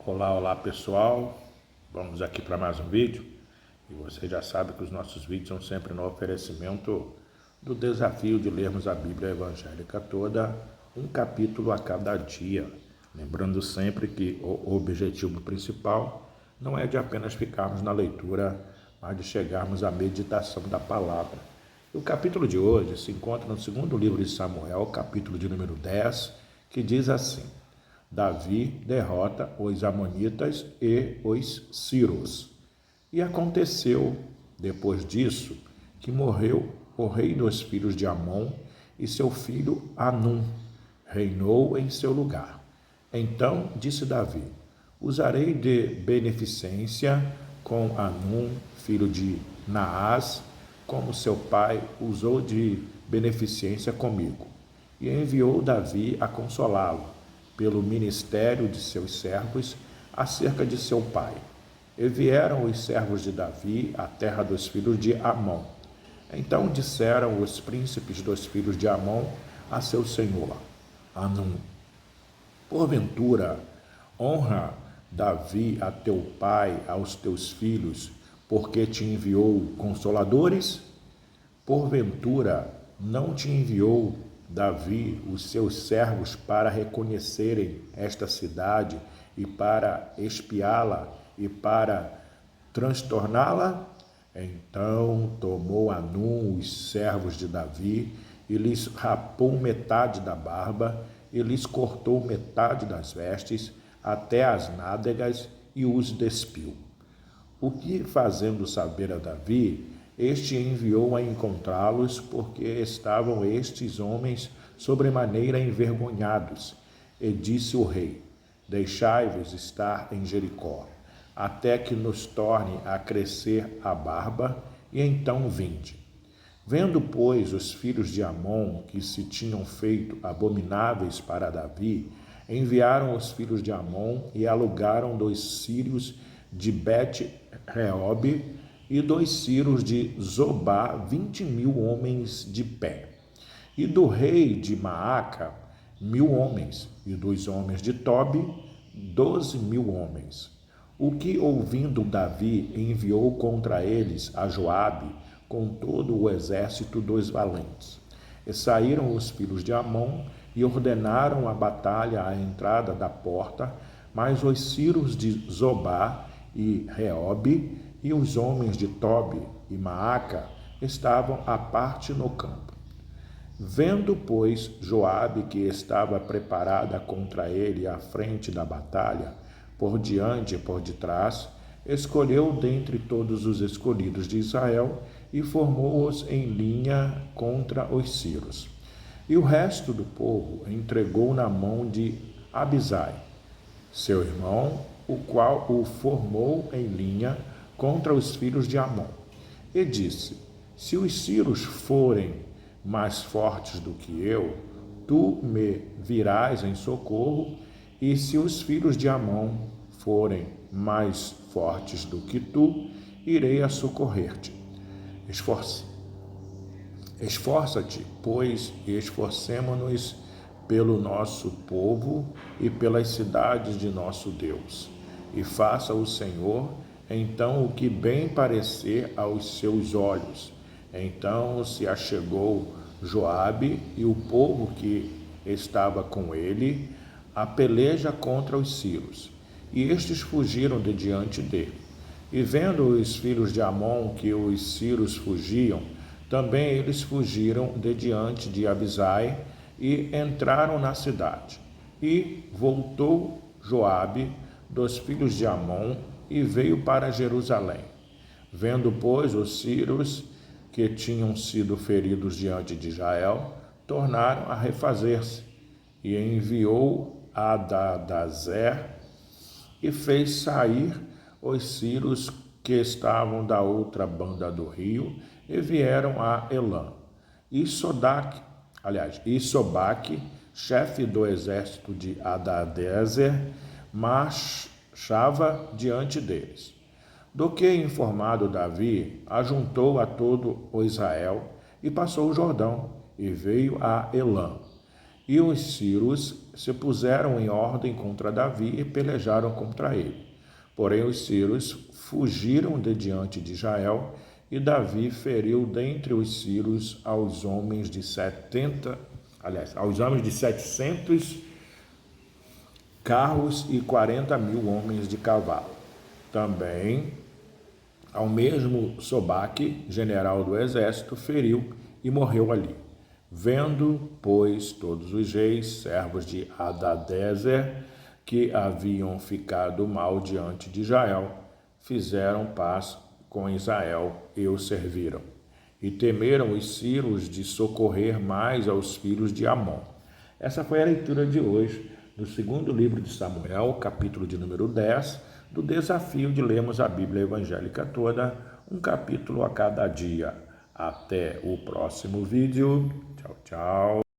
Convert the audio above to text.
Olá, olá pessoal, vamos aqui para mais um vídeo e você já sabe que os nossos vídeos são sempre no oferecimento do desafio de lermos a Bíblia evangélica toda, um capítulo a cada dia, lembrando sempre que o objetivo principal não é de apenas ficarmos na leitura, mas de chegarmos à meditação da palavra. O capítulo de hoje se encontra no segundo livro de Samuel, capítulo de número 10, que diz assim: Davi derrota os amonitas e os sírios. E aconteceu, depois disso, que morreu o rei dos filhos de Amon e seu filho Anum reinou em seu lugar. Então disse Davi: usarei de beneficência com Anum, filho de Naás, como seu pai usou de beneficência comigo. E enviou Davi a consolá-lo pelo ministério de seus servos acerca de seu pai. E vieram os servos de Davi à terra dos filhos de Amon. Então disseram os príncipes dos filhos de Amon a seu senhor Anum: porventura honra Davi a teu pai, aos teus filhos, porque te enviou consoladores? Porventura não te enviou Davi os seus servos para reconhecerem esta cidade e para espiá-la e para transtorná-la? Então tomou Anum os servos de Davi e lhes rapou metade da barba e lhes cortou metade das vestes até as nádegas e os despiu. O que, fazendo saber a Davi, este enviou a encontrá-los, porque estavam estes homens sobremaneira envergonhados. E disse o rei: deixai-vos estar em Jericó, até que nos torne a crescer a barba, e então vinde. Vendo, pois, os filhos de Amon que se tinham feito abomináveis para Davi, enviaram os filhos de Amon e alugaram dos sírios de Bet-Reob e dos sírios de Zobá 20.000 homens de pé, e do rei de Maaca 1.000 homens, e dos homens de Tobi 12.000 homens. O que, ouvindo Davi, enviou contra eles a Joabe com todo o exército dos valentes. E saíram os filhos de Amon e ordenaram a batalha à entrada da porta, mas os sírios de Zobá e Reob e os homens de Tobi e Maaca estavam à parte no campo. Vendo, pois, Joabe que estava preparada contra ele à frente da batalha, por diante e por detrás, escolheu dentre todos os escolhidos de Israel e formou-os em linha contra os sírios. E o resto do povo entregou na mão de Abisai, seu irmão, o qual o formou em linha contra os filhos de Amon. E disse: se os sírios forem mais fortes do que eu, tu me virás em socorro, e se os filhos de Amon forem mais fortes do que tu, irei a socorrer-te. Esforça-te, pois, e esforcemo-nos pelo nosso povo e pelas cidades de nosso Deus. E faça o Senhor então o que bem parecer aos seus olhos. Então se achegou Joabe e o povo que estava com ele a peleja contra os sírios, e estes fugiram de diante dele. E vendo os filhos de Amon que os sírios fugiam, também eles fugiram de diante de Abisai e entraram na cidade. E voltou Joabe dos filhos de Amon e veio para Jerusalém. Vendo, pois, os sírios que tinham sido feridos diante de Israel, tornaram a refazer-se, e enviou a Hadadezer e fez sair os sírios que estavam da outra banda do rio e vieram a Elã. E Sobaque, chefe do exército de Hadadezer, marchava diante deles. Do que informado Davi, ajuntou a todo o Israel e passou o Jordão e veio a Elã. E os sírios se puseram em ordem contra Davi e pelejaram contra ele. Porém, os sírios fugiram de diante de Israel, e Davi feriu dentre os sírios aos homens de 700 carros e 40.000 homens de cavalo. Também ao mesmo Sobaque, general do exército, feriu e morreu ali. Vendo, pois, todos os reis, servos de Hadadezer, que haviam ficado mal diante de Israel, fizeram paz com Israel e o serviram. E temeram os sírios de socorrer mais aos filhos de Amon. Essa foi a leitura de hoje do segundo livro de Samuel, capítulo de número 10, do desafio de lermos a Bíblia evangélica toda, um capítulo a cada dia. Até o próximo vídeo. Tchau, tchau.